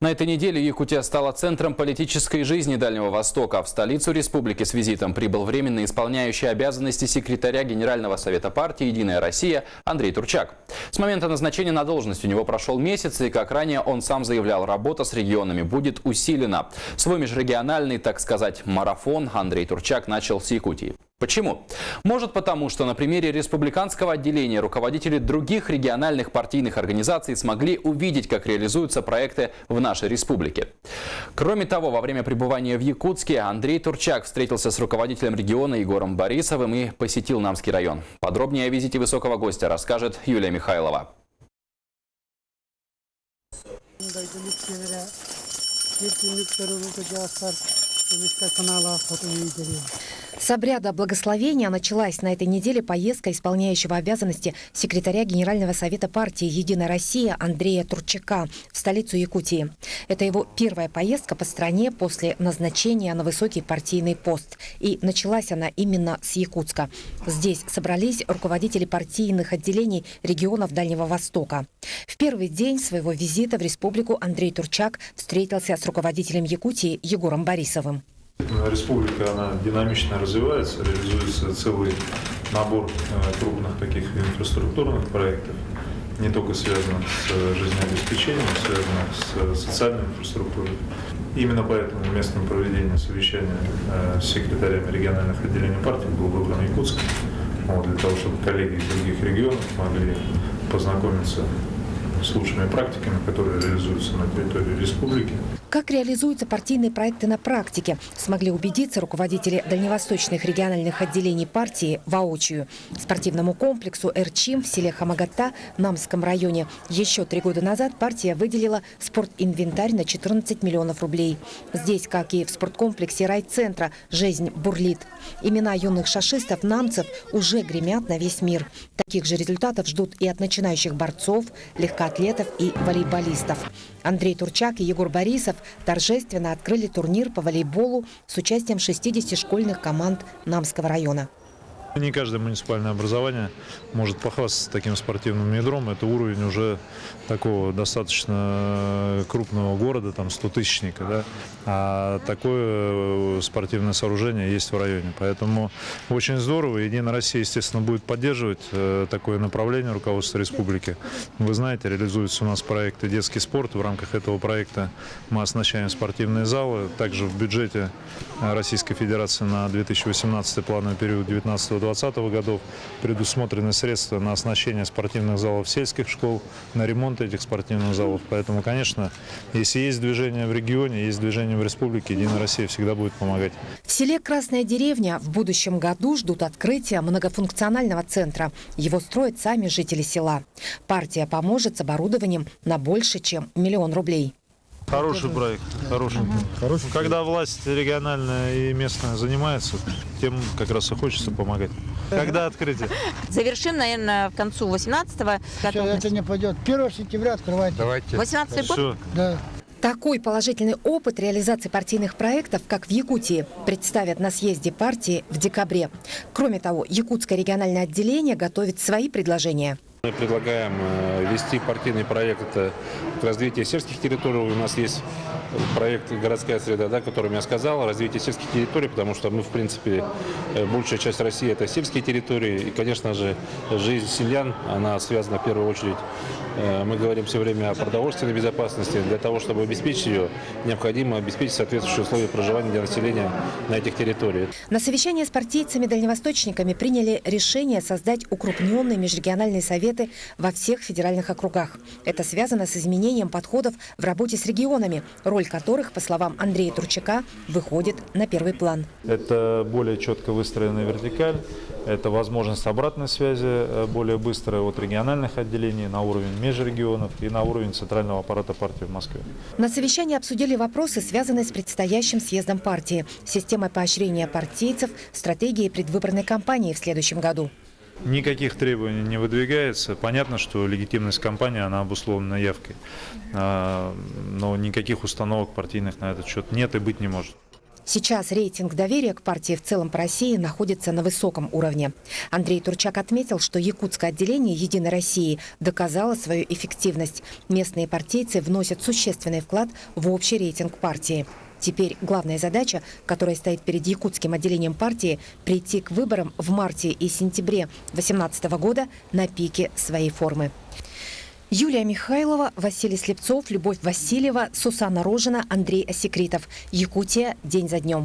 На этой неделе Якутия стала центром политической жизни Дальнего Востока. В столицу республики с визитом прибыл временно исполняющий обязанности секретаря Генерального совета партии «Единая Россия» Андрей Турчак. С момента назначения на должность у него прошел месяц, и, как ранее он сам заявлял, работа с регионами будет усилена. Свой межрегиональный, так сказать, марафон Андрей Турчак начал с Якутии. Почему? Может потому, что на примере республиканского отделения руководители других региональных партийных организаций смогли увидеть, как реализуются проекты в нашей республике. Кроме того, во время пребывания в Якутске Андрей Турчак встретился с руководителем региона Егором Борисовым и посетил Намский район. Подробнее о визите высокого гостя расскажет Юлия Михайлова. С обряда благословения началась на этой неделе поездка исполняющего обязанности секретаря Генерального совета партии «Единая Россия» Андрея Турчака в столицу Якутии. Это его первая поездка по стране после назначения на высокий партийный пост. И началась она именно с Якутска. Здесь собрались руководители партийных отделений регионов Дальнего Востока. В первый день своего визита в республику Андрей Турчак встретился с руководителем Якутии Егором Борисовым. Республика, она динамично развивается, реализуется целый набор крупных таких инфраструктурных проектов, не только связанных с жизнеобеспечением, связанных с социальной инфраструктурой. Именно поэтому местом проведения совещания с секретарями региональных отделений партии был выбран Якутск, для того, чтобы коллеги из других регионов могли познакомиться с лучшими практиками, которые реализуются на территории республики. Как реализуются партийные проекты на практике, смогли убедиться руководители дальневосточных региональных отделений партии воочию. Спортивному комплексу «Эрчим» в селе Хамагата в Намском районе еще 3 года назад партия выделила спортинвентарь на 14 миллионов рублей. Здесь, как и в спорткомплексе райцентра, жизнь бурлит. Имена юных шашистов намцев уже гремят на весь мир. Таких же результатов ждут и от начинающих борцов, легкоатлетов и волейболистов. Андрей Турчак и Егор Борисов торжественно открыли турнир по волейболу с участием 60 школьных команд Намского района. Не каждое муниципальное образование может похвастаться таким спортивным ядром. Это уровень уже такого достаточно крупного города, там 100-тысячника, да? А такое спортивное сооружение есть в районе. Поэтому очень здорово. Единая Россия, естественно, будет поддерживать такое направление руководства республики. Вы знаете, реализуются у нас проекты «Детский спорт». В рамках этого проекта мы оснащаем спортивные залы. Также в бюджете Российской Федерации на 2018 плановый период 2019-2020 годов предусмотрены средства на оснащение спортивных залов сельских школ, на ремонт этих спортивных залов. Поэтому, конечно, если есть движение в регионе, есть движение в республике, Единая Россия всегда будет помогать. В селе Красная Деревня в будущем году ждут открытия многофункционального центра. Его строят сами жители села. Партия поможет с оборудованием на больше, чем 1 миллион рублей. Хороший проект, хороший. Когда власть региональная и местная занимается, тем как раз и хочется помогать. Когда открытие? Завершим, наверное, в концу 18-го. Все, это не пойдет. 1 сентября открывайте. Давайте. 18-й год? Все. Да. Такой положительный опыт реализации партийных проектов, как в Якутии, представят на съезде партии в декабре. Кроме того, Якутское региональное отделение готовит свои предложения. Мы предлагаем ввести партийный проект развития сельских территорий. У нас есть проект «Городская среда», да, о котором я сказал, развитие сельских территорий, потому что мы, в принципе, большая часть России – это сельские территории. И, конечно же, жизнь селян, она связана в первую очередь. Мы говорим все время о продовольственной безопасности. Для того, чтобы обеспечить ее, необходимо обеспечить соответствующие условия проживания для населения на этих территориях. На совещании с партийцами-дальневосточниками приняли решение создать укрупненные межрегиональные советы во всех федеральных округах. Это связано с изменением подходов в работе с регионами, роль которых, по словам Андрея Турчака, выходит на первый план. Это более четко выстроенная вертикаль, это возможность обратной связи более быстрая от региональных отделений на уровень межрегионов и на уровень центрального аппарата партии в Москве. На совещании обсудили вопросы, связанные с предстоящим съездом партии, системой поощрения партийцев, стратегией предвыборной кампании в следующем году. Никаких требований не выдвигается. Понятно, что легитимность кампании, она обусловлена явкой. Но никаких установок партийных на этот счет нет и быть не может. Сейчас рейтинг доверия к партии в целом по России находится на высоком уровне. Андрей Турчак отметил, что якутское отделение «Единой России» доказало свою эффективность. Местные партийцы вносят существенный вклад в общий рейтинг партии. Теперь главная задача, которая стоит перед якутским отделением партии, прийти к выборам в марте и сентябре 2018 года на пике своей формы. Юлия Михайлова, Василий Слепцов, Любовь Васильева, Сусанна Рожина, Андрей Осекритов. Якутия. День за днем.